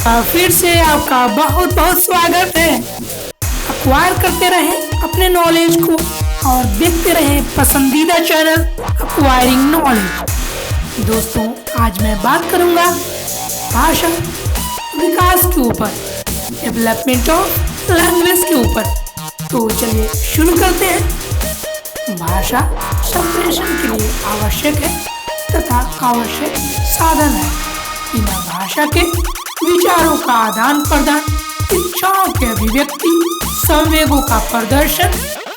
फिर से आपका बहुत बहुत स्वागत है। अक्वायर करते रहें अपने नॉलेज को और देखते रहें पसंदीदा चैनल अक्वायरिंग नॉलेज। दोस्तों, आज मैं बात करूंगा भाषा विकास के ऊपर, डेवलपमेंट ऑफ लैंग्वेज के ऊपर। तो चलिए शुरू करते हैं। भाषा संप्रेषण के लिए आवश्यक है तथा आवश्यक साधन है। बिना भाषा के विचारों का आदान प्रदान, इच्छाओं की अभिव्यक्ति, संवेगों का प्रदर्शन,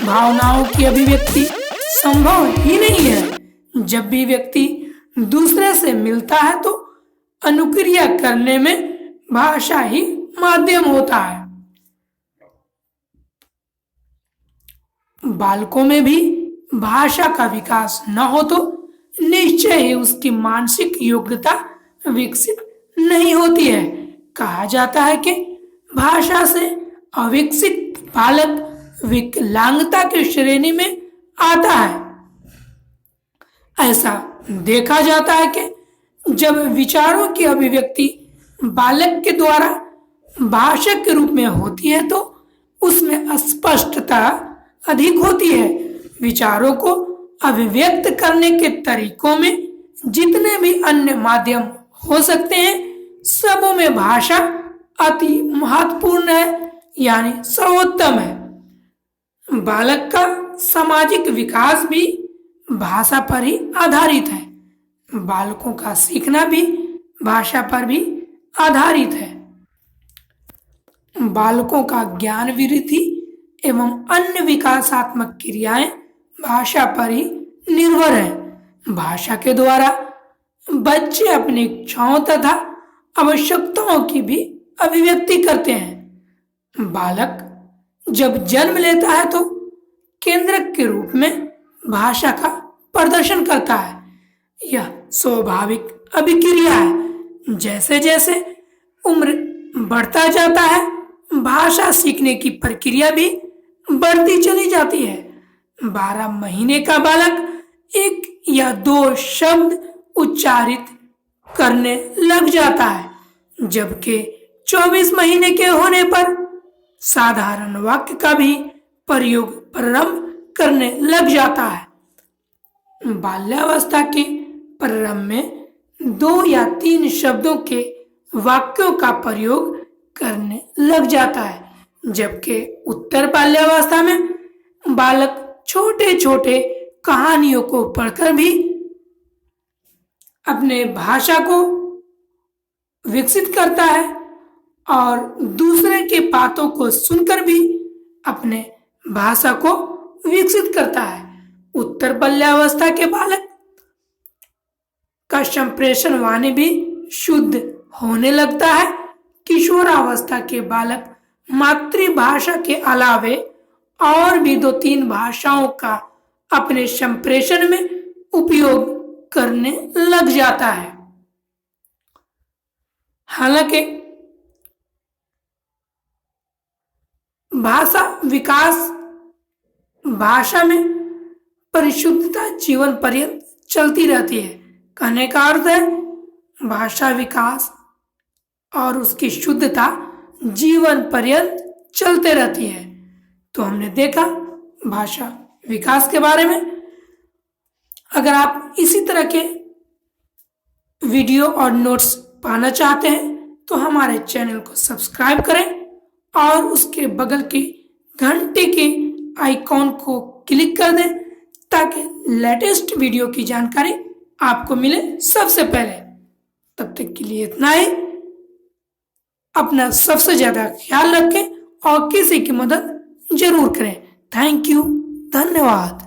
भावनाओं की अभिव्यक्ति संभव ही नहीं है। जब भी व्यक्ति दूसरे से मिलता है तो अनुक्रिया करने में भाषा ही माध्यम होता है। बालकों में भी भाषा का विकास न हो तो निश्चय ही उसकी मानसिक योग्यता विकसित नहीं होती है। कहा जाता है कि भाषा से अविकसित बालक विकलांगता की श्रेणी में आता है। ऐसा देखा जाता है कि जब विचारों की अभिव्यक्ति बालक के द्वारा भाषा के रूप में होती है तो उसमें स्पष्टता अधिक होती है। विचारों को अभिव्यक्त करने के तरीकों में जितने भी अन्य माध्यम हो सकते हैं, सबों में भाषा अति महत्वपूर्ण है, यानी सर्वोत्तम है। बालक का सामाजिक विकास भी भाषा पर ही आधारित है। बालकों का सीखना भी भाषा पर भी आधारित है। बालकों का ज्ञान वृद्धि एवं अन्य विकासात्मक क्रियाएं भाषा पर ही निर्भर है। भाषा के द्वारा बच्चे अपनी इच्छाओं तथा आवश्यकताओं की भी अभिव्यक्ति करते हैं। बालक जब जन्म लेता है तो केंद्रक के रूप में भाषा का प्रदर्शन करता है। यह स्वाभाविक अभिक्रिया है। जैसे जैसे उम्र बढ़ता जाता है, भाषा सीखने की प्रक्रिया भी बढ़ती चली जाती है। 12 महीने का बालक 1 या 2 शब्द उच्चारित करने लग जाता है, जबकि 24 महीने के होने पर साधारण वाक्य का भी प्रयोग प्रारंभ करने लग जाता है। बाल्यावस्था के प्रारंभ में 2 या 3 शब्दों के वाक्यों का प्रयोग करने लग जाता है, जबकि उत्तर बाल्यावस्था में बालक छोटे छोटे कहानियों को पढ़कर भी अपने भाषा को विकसित करता है और दूसरे के बातों को सुनकर भी अपने भाषा को विकसित करता है। उत्तर बाल्यावस्था के बालक का संप्रेषण वाणी भी शुद्ध होने लगता है। किशोरावस्था के बालक मातृभाषा के अलावे और भी 2-3 भाषाओं का अपने संप्रेषण में उपयोग करने लग जाता है। हालांकि भाषा विकास, भाषा में परिशुद्धता जीवन पर्यंत चलती रहती है। कहने का अर्थ है भाषा विकास और उसकी शुद्धता जीवन पर्यंत चलते रहती है। तो हमने देखा भाषा विकास के बारे में। अगर आप इसी तरह के वीडियो और नोट्स पाना चाहते हैं तो हमारे चैनल को सब्सक्राइब करें और उसके बगल की घंटे के आइकॉन को क्लिक कर दें ताकि लेटेस्ट वीडियो की जानकारी आपको मिले सबसे पहले। तब तक के लिए इतना ही। अपना सबसे ज्यादा ख्याल रखें और किसी की मदद जरूर करें। थैंक यू, धन्यवाद।